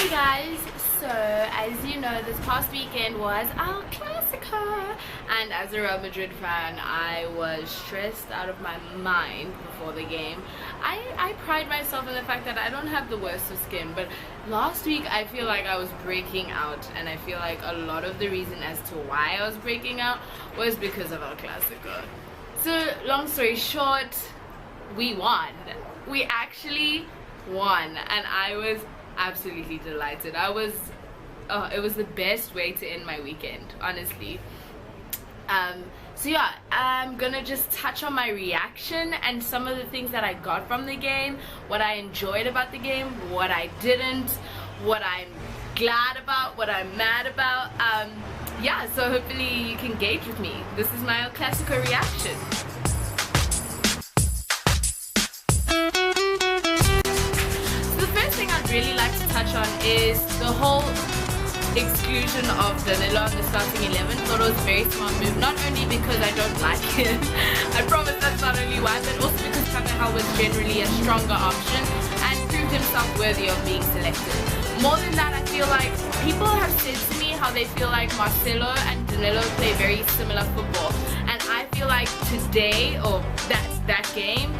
Hey guys, so as you know, this past weekend was our Clasico, and as a Real Madrid fan, I was stressed out of my mind before the game. I pride myself in the fact that I don't have the worst of skin, but last week I feel like I was breaking out, and I feel like a lot of the reason as to why I was breaking out was because of our Clasico. So long story short, we won. We actually won, and I was absolutely delighted. It was the best way to end my weekend, honestly. So yeah, I'm gonna just touch on my reaction and some of the things that I got from the game, what I enjoyed about the game, what I didn't, what I'm glad about, what I'm mad about. Yeah, so hopefully you can gauge with me. This is my El Clasico reaction. Really like to touch on is the whole exclusion of Danilo on the starting 11. Thought it was a very smart move, not only because I don't like him, I promise that's not only why, but also because Carvajal was generally a stronger option and proved himself worthy of being selected. More than that, I feel like people have said to me how they feel like Marcelo and Danilo play very similar football, and I feel like today, or that game,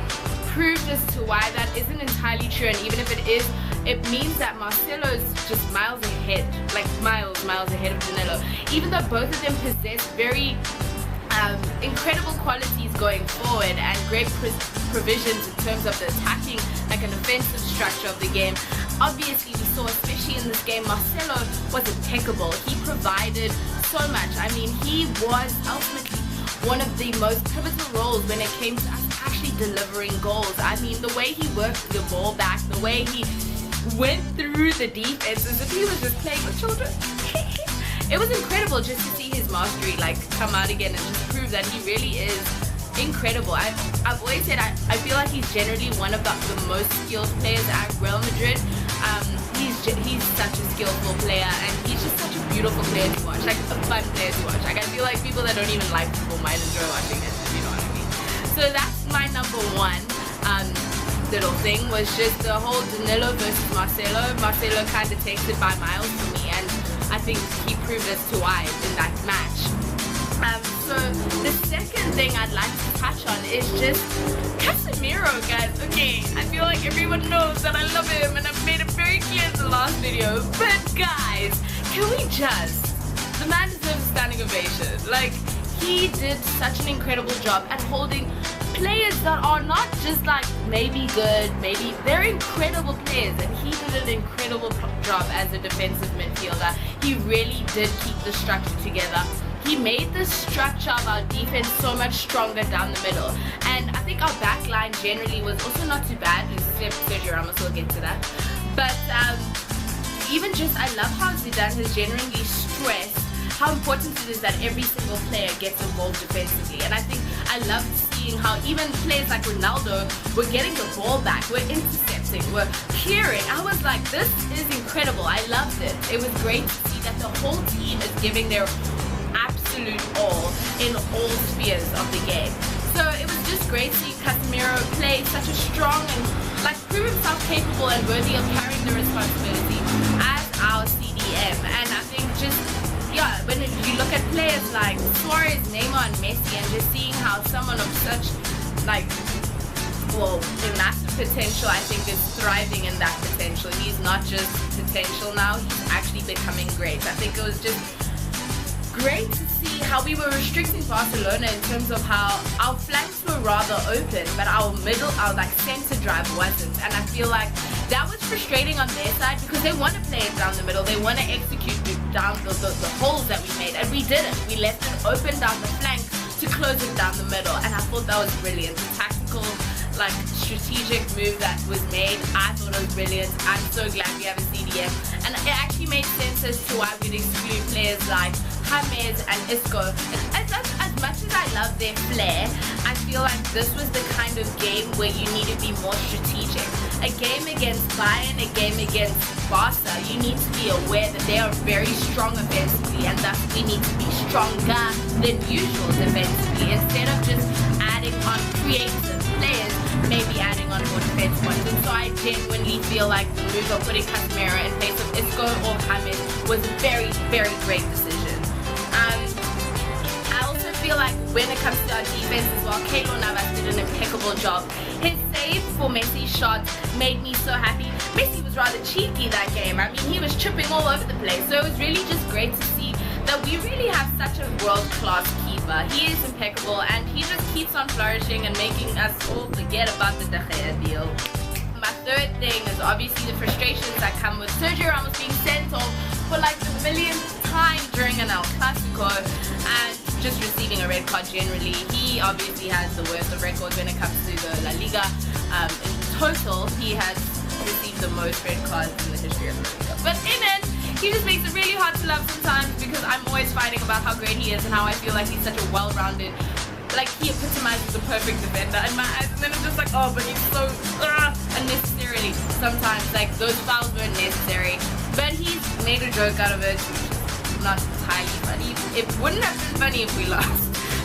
proved as to why that isn't entirely true. And even if it is, it means that Marcelo is just miles ahead, like miles ahead of Danilo. Even though both of them possess very incredible qualities going forward and great provisions in terms of the attacking, like an offensive structure of the game. Obviously, we saw, especially in this game, Marcelo was impeccable. He provided so much. I mean, he was ultimately one of the most pivotal roles when it came to us actually delivering goals. I mean, the way he worked the ball back, the way he went through the defense as if he was just playing with children. It was incredible just to see his mastery like come out again and just prove that he really is incredible. I've always said I feel like he's generally one of the most skilled players at Real Madrid. He's such a skillful player, and he's just such a beautiful player to watch, like a fun player to watch. Like I feel like people that don't even like football might enjoy watching it, you know what I mean? So that's my number one little thing, was just the whole Danilo versus Marcelo. Marcelo kind of takes it by miles for me, and I think he proved as to why in that match. So the second thing I'd like to touch on is just Casemiro, guys. Okay, I feel like everyone knows that I love him, and I've made it very clear in the last video, but guys, can we just, the man deserves a standing ovation. Like, he did such an incredible job at holding players that are not just like maybe good, maybe they're incredible players, and he did an incredible job as a defensive midfielder. He really did keep the structure together. He made the structure of our defense so much stronger down the middle, and I think our back line generally was also not too bad, except Sergio Ramos, we'll get to that. But even just, I love how Zidane has generally stressed how important it is that every single player gets involved defensively. And I think I loved seeing how even players like Ronaldo were getting the ball back, were intercepting, were clearing. I was like, this is incredible. I loved it. It was great to see that the whole team is giving their absolute all in all spheres of the game. So it was just great seeing Casemiro play such a strong and like prove himself capable and worthy of carrying the responsibility as our CDM. And I think just, yeah, when you look at players like Suarez, Neymar, and Messi, and just seeing how someone of such, like, well, massive potential, I think, is thriving in that potential. He's not just potential now, he's actually becoming great. I think it was just great to see how we were restricting Barcelona in terms of how our flanks were rather open, but our like center drive wasn't. And I feel like that was frustrating on their side because they want to play it down the middle, they want to execute down the holes that we made, and we didn't. We left it open down the flank to close it down the middle, and I thought that was brilliant. The tactical, like, strategic move that was made, I thought it was brilliant. I'm so glad we have a CDM, and it actually made sense as to why we'd exclude players like James and Isco. And as much as I love their flair, I feel like this was the kind of game where you need to be more strategic. A game against Bayern, a game against Barca, you need to be aware that they are very strong offensively, and thus we need to be stronger than usual defensively, instead of just adding on creative players maybe adding on more defense points. And so I genuinely feel like the move of putting Casemiro in place of Isco or James was a very, very great decision. I also feel like when it comes to our defense as well, Keylor Navas did an impeccable job. His save for Messi's shot made me so happy. Messi was rather cheeky that game. I mean, he was tripping all over the place. So it was really just great to see that we really have such a world-class keeper. He is impeccable and he just keeps on flourishing and making us all forget about the De Gea deal. My third thing is obviously the frustrations that come with Sergio Ramos being sent off for like the millionth time during an El Clasico and just receiving a red card generally. He obviously has the worst of records when it comes to the La Liga. In total, he has received the most red cards in the history of La Liga. But Amen, he just makes it really hard to love sometimes because I'm always fighting about how great he is and how I feel like he's such a well-rounded, like he epitomizes the perfect defender in my eyes, and then it's just like, oh, but he's so unnecessarily. Sometimes like those fouls weren't necessary, but he's made a joke out of it. Not entirely funny. It wouldn't have been funny if we lost,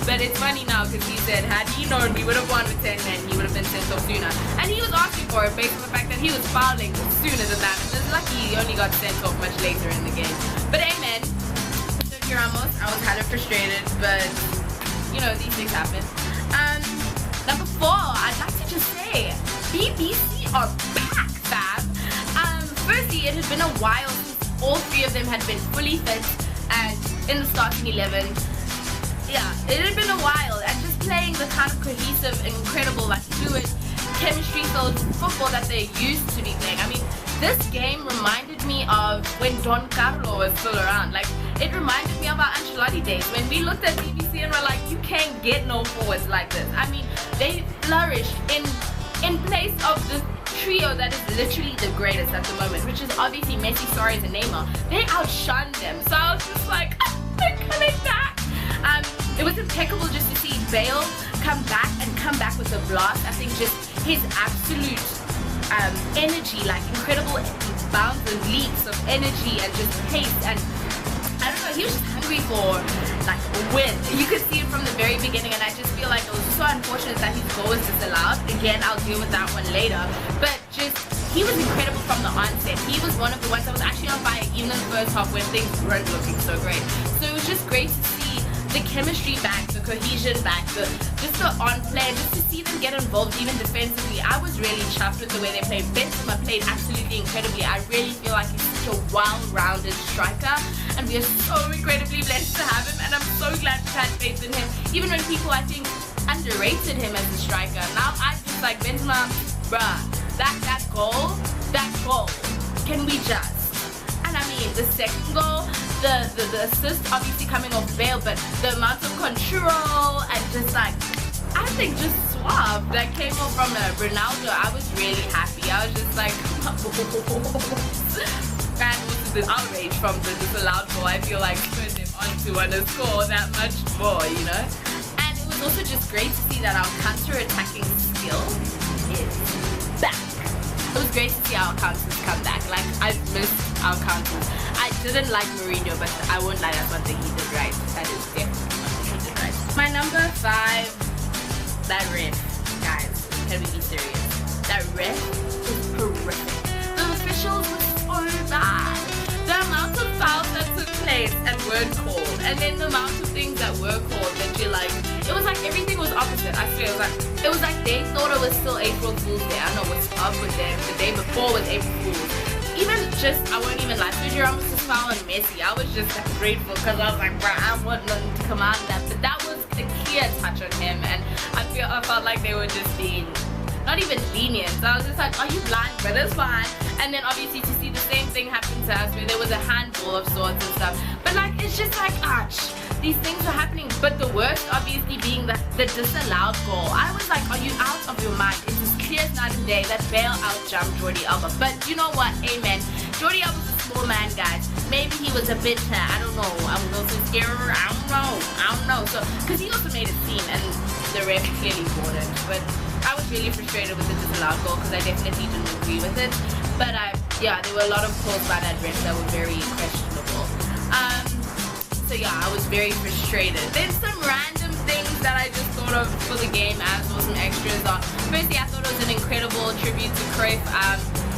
but it's funny now because he said had he known we would have won with 10 men, he would have been sent off sooner, and he was asking for it based on the fact that he was fouling sooner than that. And it's lucky he only got sent off much later in the game. But amen, Sergio Ramos, I was kind of frustrated, but you know, these things happen. Number 4, I'd like to just say BBC are back, fam. Firstly, it had been a while since all 3 of them had been fully fit and in the starting 11. Yeah, it had been a while, and just playing the kind of cohesive, incredible, like fluid, chemistry-filled football that they're used to be playing. I mean, this game reminded me of when Don Carlo was still around. Like, it reminded me of our Ancelotti days when we looked at BBC and were like, you can't get no forwards like this. I mean, they flourished in place of the trio that is literally the greatest at the moment, which is obviously Messi, Suarez, and Neymar. They outshined them. So I was just like, they're coming back. It was impeccable just to see Bale come back with a blast. I think just his absolute energy, like incredible bounds and leaps of energy and just pace, and I don't know, he was just hungry for like a win. You could see it from the very beginning, and I just feel like it was so unfortunate that his goal was disallowed. Again, I'll deal with that one later, but just he was incredible from the onset. He was one of the ones that was actually on fire even in the first half when things weren't looking so great. So it was just great to see the chemistry back, the cohesion back, just the on play, just to see them get involved even defensively. I was really chuffed with the way they played. Benzema played absolutely incredibly. I really feel like he's such a well-rounded striker, and we are so incredibly blessed to have him, and I'm so glad we had faith in him, even when people, I think, underrated him as a striker. Now I just like Benzema, bruh, that goal, can we just? And I mean, the second goal, the assist obviously coming off Bale, but the amount of control and just like, I think just suave that came off from Ronaldo, I was really happy. I was just like, and also the outrage from the disallowed goal, I feel like put them onto and a score that much more, you know? And it was also just great to see that our counter-attacking skill is back. It was great to see our counters come back. Like, I've missed our counters. I didn't like Mourinho, but I won't lie, that's one thing he did right. That is definitely one thing he did right. My number 5, that ref. Guys, can we be serious? That ref is horrific. The officials were so bad. The amount of fouls that took place and weren't called, and then the amount of things that were called that you're like, it was like everything was opposite. I swear, it was like they thought it was still April Fool's Day. I don't know what's up with them. The day before was April Fool's. Even just, I won't even lie, Sergio Ramos was fouling Messi. I was just grateful because I was like, bro, I want nothing to come out of that. But that was a clear touch on him, and I felt like they were just being not even lenient. So I was just like, are you blind? But it's fine. And then obviously to see the same thing happen to us where there was a handball of sorts and stuff. But like, it's just like, ouch. These things were happening. But the worst obviously being the disallowed goal. I was like, are you out of your mind? It's as clear as night and day that Bale out-jumped Jordi Alba. But you know what? Amen. Jordi Alba's a small man, guys. Maybe he was a bit, I don't know. I'm going to scare her. I don't know. So, because he also made a scene and the ref clearly bought it. But I was really frustrated with the disallowed goal because I definitely didn't agree with it. But yeah, there were a lot of calls by that ref that were very questionable. So yeah, I was very frustrated. Then some random things things that I just thought of for the game as well, some extras are, firstly, I thought it was an incredible tribute to Cruyff.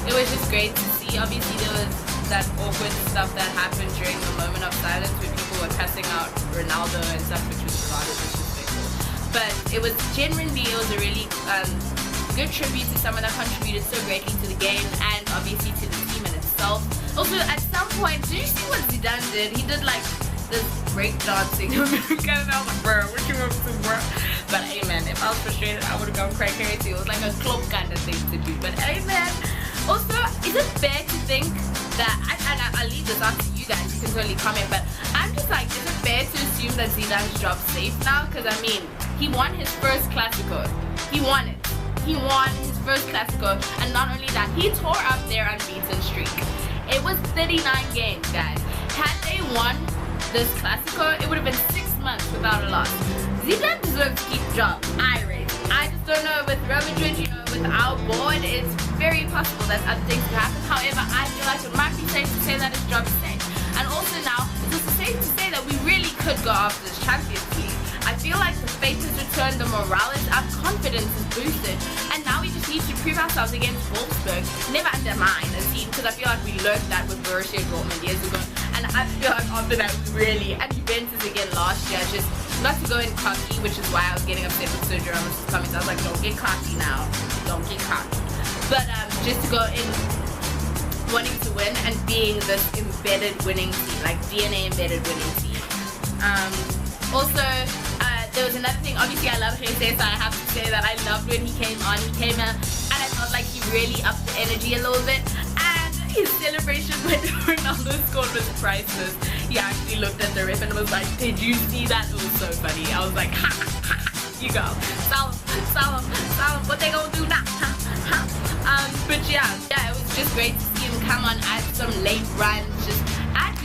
It was just great to see. Obviously, there was that awkward stuff that happened during the moment of silence where people were cussing out Ronaldo and stuff, which was rather disrespectful. But it was genuinely, it was a really good tribute to someone that contributed so greatly to the game and obviously to the team in itself. Also, at some point, did you see what Zidane did? He did like this break dancing and I was like, bro, what you want to, bro? But hey man, if I was frustrated, I would have gone crazy. It was like a club kind of thing to do. But hey man, also, is it fair to think that, and I'll leave this up to you guys, you can totally comment, but I'm just like, is it fair to assume that Zidane's job's safe now? Because I mean, he won his first Clasico. He won it. He won his first Clasico, and not only that, he tore up their unbeaten streak. It was 39 games, guys. Had they won this Clasico, it would have been 6 months without a loss. Zidane deserves to keep the job. I just don't know, with Real Madrid, you know, with our board, it's very possible that other things could happen. However, I feel like it might be safe to say that his job is safe. And also now, it's also safe to say that we really could go after this Champions League. I feel like the faith has returned, the morale is up, confidence is boosted, and now we just need to prove ourselves against Wolfsburg. Never undermine a team, because I feel like we learned that with Borussia Dortmund years ago, and I feel like after that we really, and Juventus again last year, just not to go in cocky, which is why I was getting upset with Sergio Ramos' comments. I was like, don't get cocky now, don't get cocky. But just to go in wanting to win and being this embedded winning team, like DNA embedded winning team. Also, there was another thing. Obviously, I love Jesus, so I have to say that I loved when he came on. He came out, and I felt like he really upped the energy a little bit. And his celebration when Ronaldo scored was priceless. He actually looked at the ref and was like, "Did you see that?" It was so funny. I was like, "Ha ha ha! You go, Salam, what they gonna do now?" But yeah, it was just great to see him come on, add some late runs, just add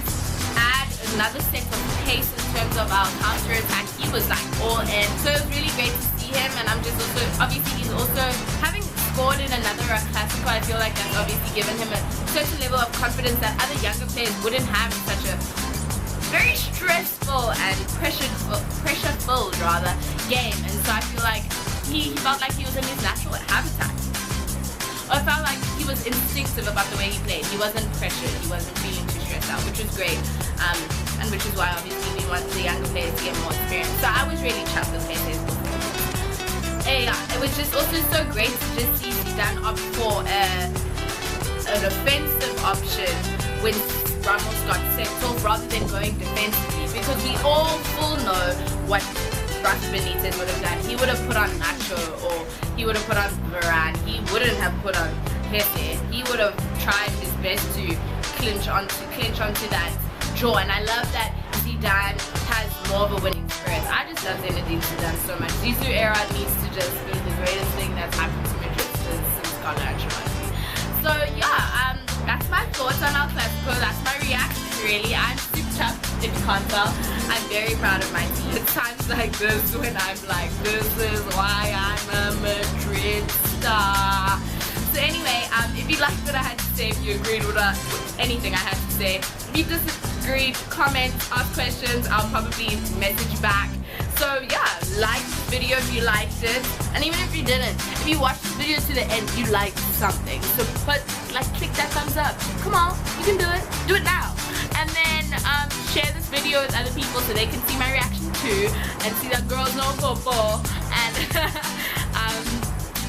another set of pace in terms of our counter attack. He was like all in, so it was really great to see him. And I'm just also, obviously he's also having scored in another Clasico. I feel like that's obviously given him a certain level of confidence that other younger players wouldn't have in such a very stressful and pressure-filled rather game. And so I feel like he felt like he was in his natural habitat. I felt like he was instinctive about the way he played. He wasn't pressured. He wasn't feeling too stressed out, which was great. And which is why obviously we want the younger players to get more experience. So I was really chuffed with his performance. Yeah, it was just also so great to just see Zidane opt for an offensive option when Ramos got sent off rather than going defensively, because we all full know what Rafa Benitez would have done. He would have put on Nacho, or he would have put on Varane. He wouldn't have put on Pepe. He would have tried his best to clinch onto that draw. And I love that Zidane has more of a winning spirit. I just love Zinedine Zidane so much. Zizou era needs to just be the greatest thing that's happened to Madrid since Carlo Ancelotti. So yeah, that's my thoughts on our Clasico. That's my reaction really. I'm super tough, if you can't tell. I'm very proud of my team. At times like this when I'm like, this is why I'm a Madrid star. So anyway, if you liked what I had to say, if you agreed with anything I had to say, if you disagreed, comment, ask questions, I'll probably message back. So yeah, like this video if you liked it, and even if you didn't, if you watched this video to the end, you liked something. So click that thumbs up. Come on, you can do it. Do it now. And then share this video with other people so they can see my reaction too, and see that girls know football. And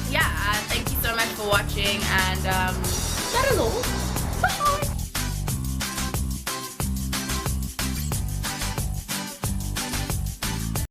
yeah, thank you so much for watching, and that is all.